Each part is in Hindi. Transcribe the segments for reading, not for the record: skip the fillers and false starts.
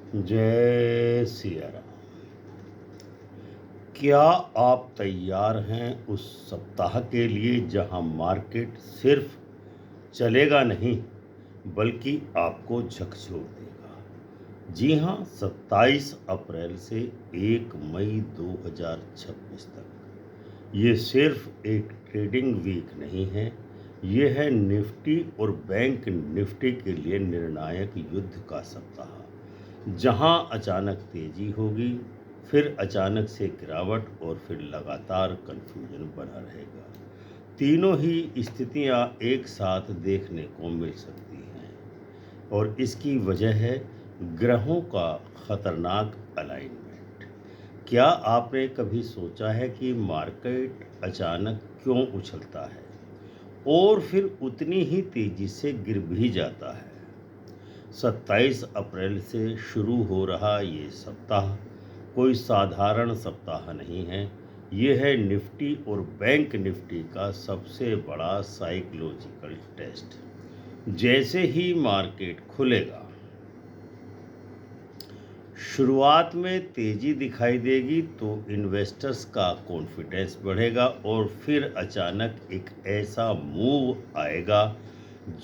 जय सिया राम। क्या आप तैयार हैं उस सप्ताह के लिए जहां मार्केट सिर्फ चलेगा नहीं बल्कि आपको झकझोर देगा? जी हां, 27 अप्रैल से 1 मई 2026 तक ये सिर्फ एक ट्रेडिंग वीक नहीं है। ये है निफ्टी और बैंक निफ्टी के लिए निर्णायक युद्ध का सप्ताह, जहां अचानक तेजी होगी, फिर अचानक से गिरावट और फिर लगातार कंफ्यूजन बना रहेगा। तीनों ही स्थितियां एक साथ देखने को मिल सकती हैं और इसकी वजह है ग्रहों का खतरनाक अलाइनमेंट। क्या आपने कभी सोचा है कि मार्केट अचानक क्यों उछलता है और फिर उतनी ही तेजी से गिर भी जाता है? 27 अप्रैल से शुरू हो रहा ये सप्ताह कोई साधारण सप्ताह नहीं है। ये है निफ्टी और बैंक निफ्टी का सबसे बड़ा साइकोलॉजिकल टेस्ट। जैसे ही मार्केट खुलेगा, शुरुआत में तेजी दिखाई देगी तो इन्वेस्टर्स का कॉन्फिडेंस बढ़ेगा और फिर अचानक एक ऐसा मूव आएगा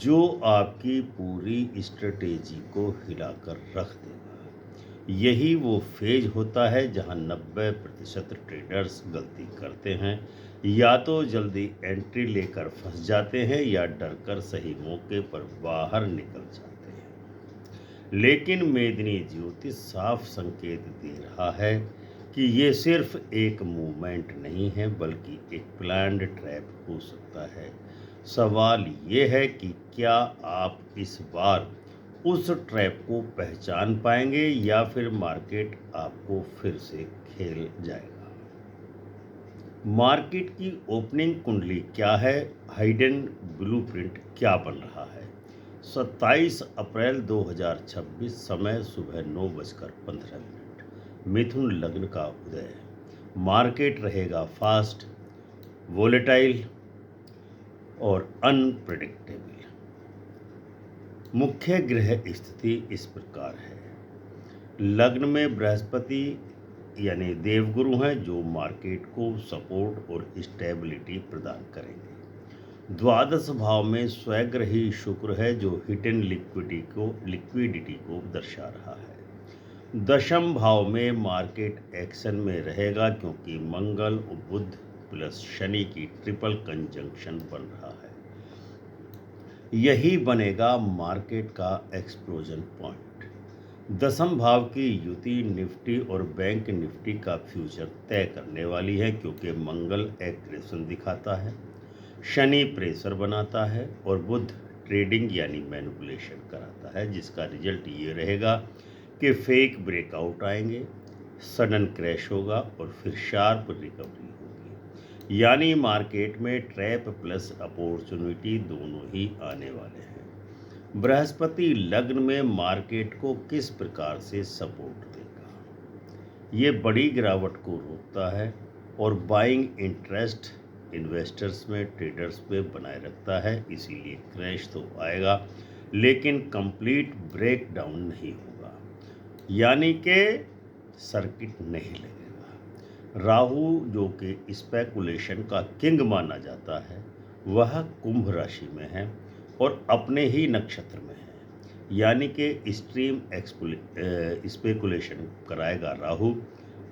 जो आपकी पूरी स्ट्रेटेजी को हिलाकर रख देगा। यही वो फेज होता है जहां 90% ट्रेडर्स गलती करते हैं, या तो जल्दी एंट्री लेकर फंस जाते हैं या डरकर सही मौके पर बाहर निकल जाते हैं। लेकिन मेदिनी ज्योतिष साफ संकेत दे रहा है कि ये सिर्फ एक मूवमेंट नहीं है बल्कि एक प्लान्ड ट्रैप हो सकता है। सवाल ये है कि क्या आप इस बार उस ट्रैप को पहचान पाएंगे या फिर मार्केट आपको फिर से खेल जाएगा? मार्केट की ओपनिंग कुंडली क्या है? हाइडन ब्लूप्रिंट क्या बन रहा है? 27 अप्रैल 2026, समय सुबह 9:15। मिथुन लग्न का उदय। मार्केट रहेगा फास्ट, वोलेटाइल और अनप्रेडिक्टेबल। मुख्य ग्रह स्थिति इस प्रकार है। लग्न में बृहस्पति यानी देवगुरु हैं जो मार्केट को सपोर्ट और स्टेबिलिटी प्रदान करेंगे। द्वादश भाव में स्वग्रही शुक्र है जो हिडन लिक्विडिटी को दर्शा रहा है। दशम भाव में मार्केट एक्शन में रहेगा क्योंकि मंगल और बुध प्लस शनि की ट्रिपल कंजंक्शन बन रहा है। यही बनेगा मार्केट का एक्सप्लोजन पॉइंट। दसम भाव की युति निफ्टी और बैंक निफ्टी का फ्यूचर तय करने वाली है क्योंकि मंगल एग्रेशन दिखाता है, शनि प्रेशर बनाता है और बुध ट्रेडिंग यानी मैनिपुलेशन कराता है, जिसका रिजल्ट ये रहेगा कि फेक ब्रेकआउट आएंगे, सडन क्रैश होगा और फिर शार्प रिकवरी होगी। यानी मार्केट में ट्रैप प्लस अपॉर्चुनिटी दोनों ही आने वाले हैं। बृहस्पति लग्न में मार्केट को किस प्रकार से सपोर्ट देगा? ये बड़ी गिरावट को रोकता है और बाइंग इंटरेस्ट इन्वेस्टर्स में, ट्रेडर्स पे बनाए रखता है। इसीलिए क्रैश तो आएगा लेकिन कंप्लीट ब्रेकडाउन नहीं होगा, यानी कि सर्किट नहीं लगेगा। राहु जो कि स्पेकुलेशन का किंग माना जाता है, वह कुंभ राशि में है और अपने ही नक्षत्र में है, यानी कि स्ट्रीम स्पेकुलेशन कराएगा। राहु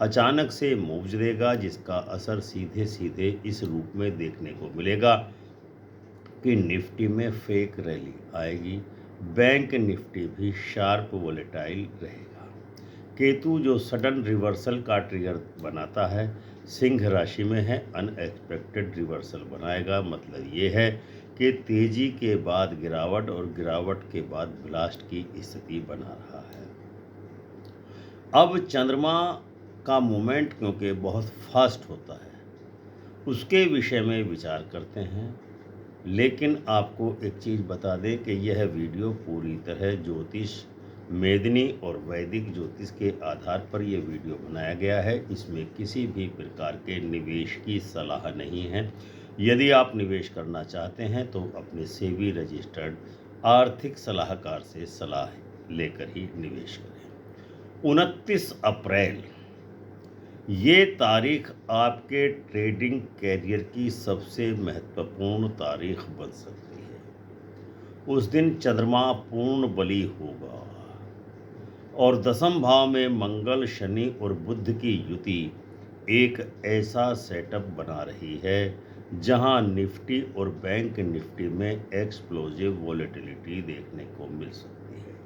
अचानक से मूव्स देगा जिसका असर सीधे सीधे इस रूप में देखने को मिलेगा कि निफ्टी में फेक रैली आएगी, बैंक निफ्टी भी शार्प वोलेटाइल रहेगा। केतु जो सडन रिवर्सल का ट्रिगर बनाता है, सिंह राशि में है, अनएक्सपेक्टेड रिवर्सल बनाएगा। मतलब ये है कि तेजी के बाद गिरावट और गिरावट के बाद ब्लास्ट की स्थिति बना रहा है। अब चंद्रमा का मूवमेंट क्योंकि बहुत फास्ट होता है, उसके विषय में विचार करते हैं। लेकिन आपको एक चीज़ बता दें कि यह वीडियो पूरी तरह ज्योतिष, मेदिनी और वैदिक ज्योतिष के आधार पर यह वीडियो बनाया गया है। इसमें किसी भी प्रकार के निवेश की सलाह नहीं है। यदि आप निवेश करना चाहते हैं तो अपने सेबी रजिस्टर्ड आर्थिक सलाहकार से सलाह लेकर ही निवेश करें। 29 अप्रैल, ये तारीख आपके ट्रेडिंग कैरियर की सबसे महत्वपूर्ण तारीख बन सकती है। उस दिन चंद्रमा पूर्ण बली होगा और दसम भाव में मंगल, शनि और बुध की युति एक ऐसा सेटअप बना रही है जहां निफ्टी और बैंक निफ्टी में एक्सप्लोजिव वॉलेटिलिटी देखने को मिल सकती है।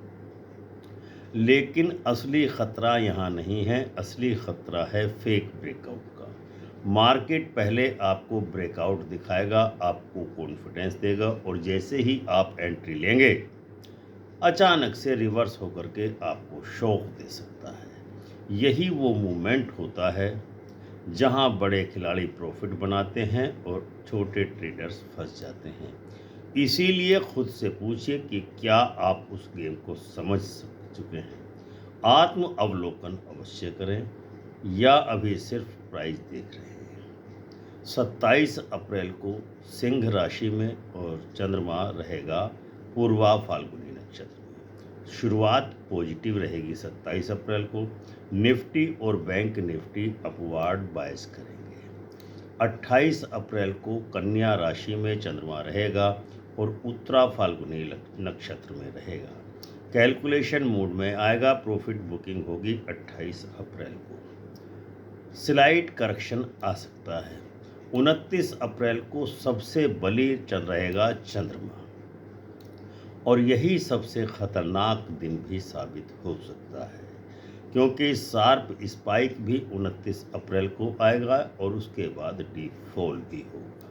लेकिन असली खतरा यहाँ नहीं है, असली खतरा है फेक ब्रेकआउट का। मार्केट पहले आपको ब्रेकआउट दिखाएगा, आपको कॉन्फिडेंस देगा और जैसे ही आप एंट्री लेंगे अचानक से रिवर्स होकर के आपको शॉक दे सकता है। यही वो मूवमेंट होता है जहां बड़े खिलाड़ी प्रॉफिट बनाते हैं और छोटे ट्रेडर्स फंस जाते हैं। इसीलिए खुद से पूछिए कि क्या आप उस गेम को समझ चुके हैं। आत्म अवलोकन अवश्य करें या अभी सिर्फ प्राइस देख रहे हैं। 27 अप्रैल को सिंह राशि में और चंद्रमा रहेगा पूर्वा फाल्गुनी नक्षत्र में। शुरुआत पॉजिटिव रहेगी 27 अप्रैल को। निफ्टी और बैंक निफ्टी अपवार्ड बायस करेंगे। 28 अप्रैल को कन्या राशि में चंद्रमा रहेगा और उत्तरा फाल्गुनी नक्षत्र में रहेगा। कैलकुलेशन मोड में आएगा, प्रॉफिट बुकिंग होगी 28 अप्रैल को। स्लाइड करेक्शन आ सकता है। 29 अप्रैल को सबसे बली चल रहेगा चंद्रमा और यही सबसे खतरनाक दिन भी साबित हो सकता है क्योंकि शार्प स्पाइक भी 29 अप्रैल को आएगा और उसके बाद डीफॉल भी होगा।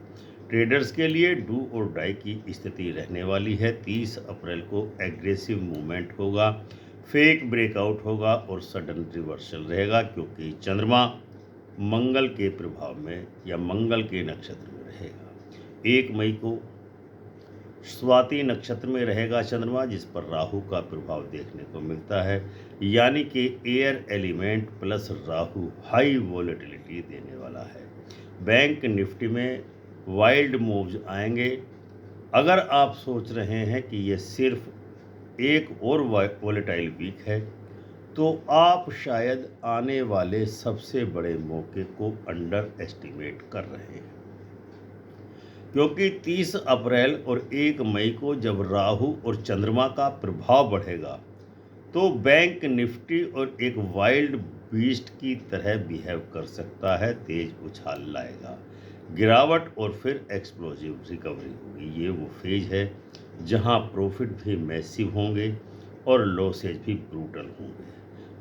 ट्रेडर्स के लिए डू और डाई की स्थिति रहने वाली है। 30 अप्रैल को एग्रेसिव मूवमेंट होगा, फेक ब्रेकआउट होगा और सडन रिवर्सल रहेगा क्योंकि चंद्रमा मंगल के प्रभाव में या मंगल के नक्षत्र में रहेगा। 1 मई को स्वाति नक्षत्र में रहेगा चंद्रमा, जिस पर राहु का प्रभाव देखने को मिलता है, यानी कि air element plus Rahu high volatility देने वाला है। बैंक निफ्टी में वाइल्ड मूव्स आएंगे। अगर आप सोच रहे हैं कि ये सिर्फ एक और वॉलेटाइल वीक है तो आप शायद आने वाले सबसे बड़े मौके को अंडर एस्टिमेट कर रहे हैं क्योंकि 30 अप्रैल और 1 मई को जब राहु और चंद्रमा का प्रभाव बढ़ेगा तो बैंक निफ्टी और एक वाइल्ड बीस्ट की तरह बिहेव कर सकता है, तेज उछाल लाएगा, गिरावट और फिर एक्सप्लोजिव रिकवरी होगी। ये वो फेज है जहां प्रॉफिट भी मैसिव होंगे और लॉसेज भी ब्रूटल होंगे।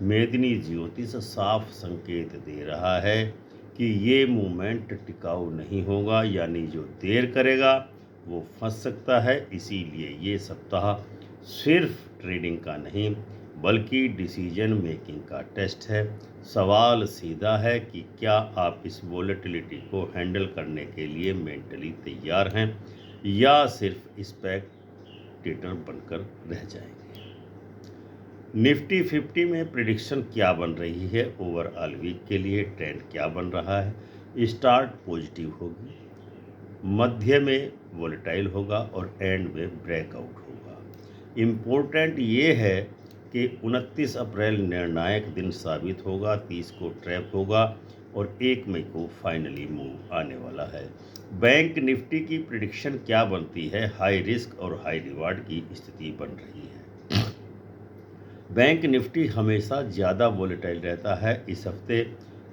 मेदिनी ज्योतिष साफ संकेत दे रहा है कि ये मूवमेंट टिकाऊ नहीं होगा, यानी जो देर करेगा वो फंस सकता है। इसीलिए ये सप्ताह सिर्फ ट्रेडिंग का नहीं बल्कि डिसीजन मेकिंग का टेस्ट है। सवाल सीधा है कि क्या आप इस वॉलेटिलिटी को हैंडल करने के लिए मेंटली तैयार हैं या सिर्फ स्पेक्टेटर बनकर रह जाएंगे। निफ्टी 50 में प्रिडिक्शन क्या बन रही है, ओवरऑल वीक के लिए ट्रेंड क्या बन रहा है। स्टार्ट पॉजिटिव होगी, मध्य में वोलेटाइल होगा और एंड में ब्रेकआउट होगा। इम्पोर्टेंट ये है कि 29 अप्रैल निर्णायक दिन साबित होगा, 30 को ट्रैप होगा और 1 मई को फाइनली मूव आने वाला है। बैंक निफ्टी की प्रिडिक्शन क्या बनती है, हाई रिस्क और हाई रिवार्ड की स्थिति बन रही है। बैंक निफ्टी हमेशा ज़्यादा वोलेटाइल रहता है। इस हफ्ते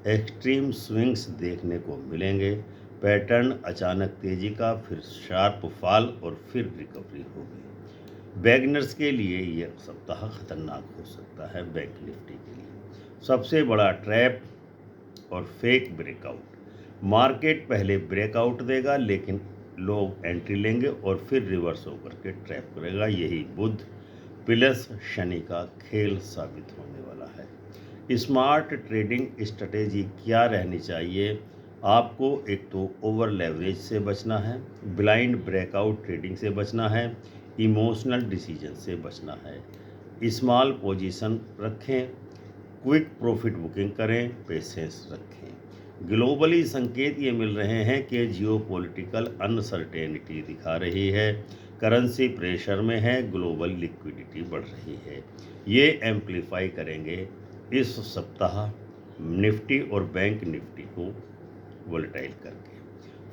एक्सट्रीम स्विंग्स देखने को मिलेंगे। पैटर्न अचानक तेज़ी का, फिर शार्प फॉल और फिर रिकवरी होगी। बिगिनर्स के लिए यह सप्ताह खतरनाक हो सकता है। बैंक निफ्टी के लिए सबसे बड़ा ट्रैप और फेक ब्रेकआउट। मार्केट पहले ब्रेकआउट देगा लेकिन लोग एंट्री लेंगे और फिर रिवर्स होकर के ट्रैप करेगा। यही बुध प्लस शनि का खेल साबित होने वाला है। स्मार्ट ट्रेडिंग स्ट्रेटेजी क्या रहनी चाहिए? आपको एक तो ओवर लेवरेज से बचना है, ब्लाइंड ब्रेकआउट ट्रेडिंग से बचना है, इमोशनल डिसीजन से बचना है। स्मॉल पोजीशन रखें, क्विक प्रॉफिट बुकिंग करें, पेशेंस रखें। ग्लोबली संकेत ये मिल रहे हैं कि जियोपॉलिटिकल अनसर्टेनिटी दिखा रही है, करेंसी प्रेशर में है, ग्लोबल लिक्विडिटी बढ़ रही है। ये एम्प्लीफाई करेंगे इस सप्ताह निफ्टी और बैंक निफ्टी को वोलेटाइल करके।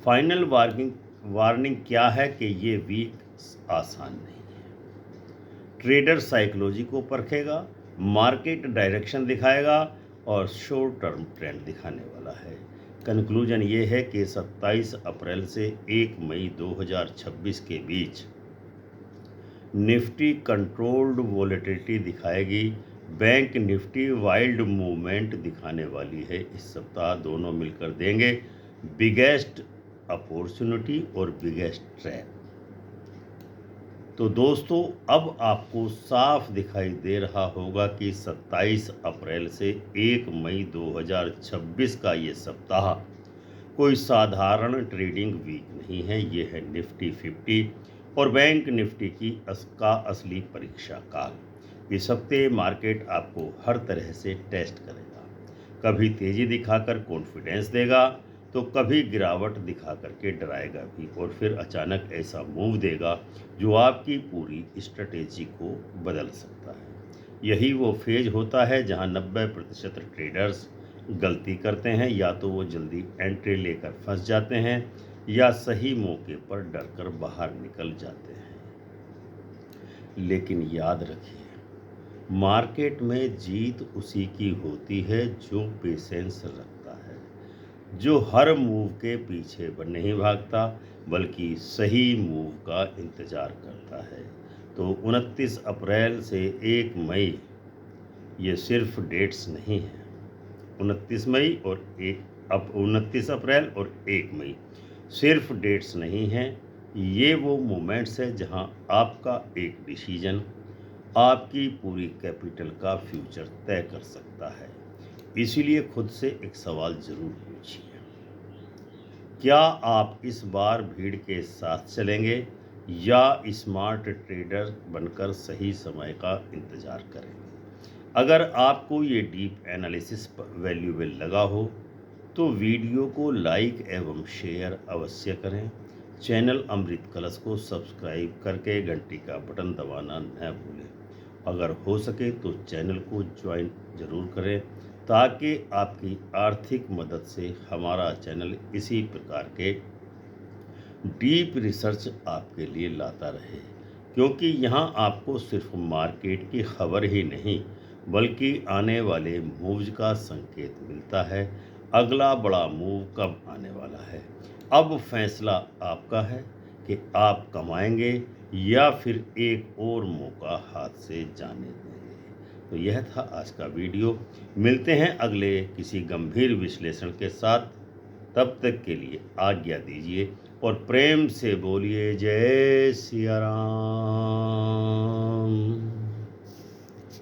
फाइनल वार्निंग क्या है कि ये वीक आसान नहीं है। ट्रेडर साइकोलॉजी को परखेगा, मार्केट डायरेक्शन दिखाएगा और शॉर्ट टर्म ट्रेंड दिखाने वाला है। कंक्लूजन ये है कि 27 अप्रैल से 1 मई 2026 के बीच निफ्टी कंट्रोल्ड वोलेटिलिटी दिखाएगी, बैंक निफ्टी वाइल्ड मूवमेंट दिखाने वाली है। इस सप्ताह दोनों मिलकर देंगे बिगेस्ट अपॉर्चुनिटी और बिगेस्ट ट्रैप। तो दोस्तों, अब आपको साफ दिखाई दे रहा होगा कि 27 अप्रैल से 1 मई 2026 का ये सप्ताह कोई साधारण ट्रेडिंग वीक नहीं है। ये है निफ्टी 50 और बैंक निफ्टी का असली परीक्षा काल। इस हफ्ते मार्केट आपको हर तरह से टेस्ट करेगा। कभी तेजी दिखाकर कॉन्फिडेंस देगा तो कभी गिरावट दिखा करके डराएगा भी, और फिर अचानक ऐसा मूव देगा जो आपकी पूरी स्ट्रेटेजी को बदल सकता है। यही वो फेज होता है जहां 90% ट्रेडर्स गलती करते हैं। या तो वो जल्दी एंट्री लेकर फंस जाते हैं या सही मौके पर डरकर बाहर निकल जाते हैं। लेकिन याद रखिए, मार्केट में जीत उसी की होती है जो पेशेंस रखता है, जो हर मूव के पीछे नहीं भागता बल्कि सही मूव का इंतज़ार करता है। तो 29 अप्रैल से 1 मई ये सिर्फ डेट्स नहीं है। 29 मई और 29 अप्रैल और 1 मई सिर्फ डेट्स नहीं हैं, ये वो मोमेंट्स है जहां आपका एक डिसीजन आपकी पूरी कैपिटल का फ्यूचर तय कर सकता है। इसीलिए खुद से एक सवाल ज़रूर पूछिए, क्या आप इस बार भीड़ के साथ चलेंगे या स्मार्ट ट्रेडर बनकर सही समय का इंतज़ार करेंगे? अगर आपको ये डीप एनालिसिस वैल्यूएबल लगा हो तो वीडियो को लाइक एवं शेयर अवश्य करें। चैनल अमृत कलश को सब्सक्राइब करके घंटी का बटन दबाना न भूलें। अगर हो सके तो चैनल को ज्वाइन जरूर करें ताकि आपकी आर्थिक मदद से हमारा चैनल इसी प्रकार के डीप रिसर्च आपके लिए लाता रहे, क्योंकि यहाँ आपको सिर्फ मार्केट की खबर ही नहीं बल्कि आने वाले मूव्स का संकेत मिलता है। अगला बड़ा मूव कब आने वाला है, अब फैसला आपका है कि आप कमाएंगे या फिर एक और मौका हाथ से जाने देंगे। तो यह था आज का वीडियो। मिलते हैं अगले किसी गंभीर विश्लेषण के साथ। तब तक के लिए आज्ञा दीजिए और प्रेम से बोलिए जय सिया राम।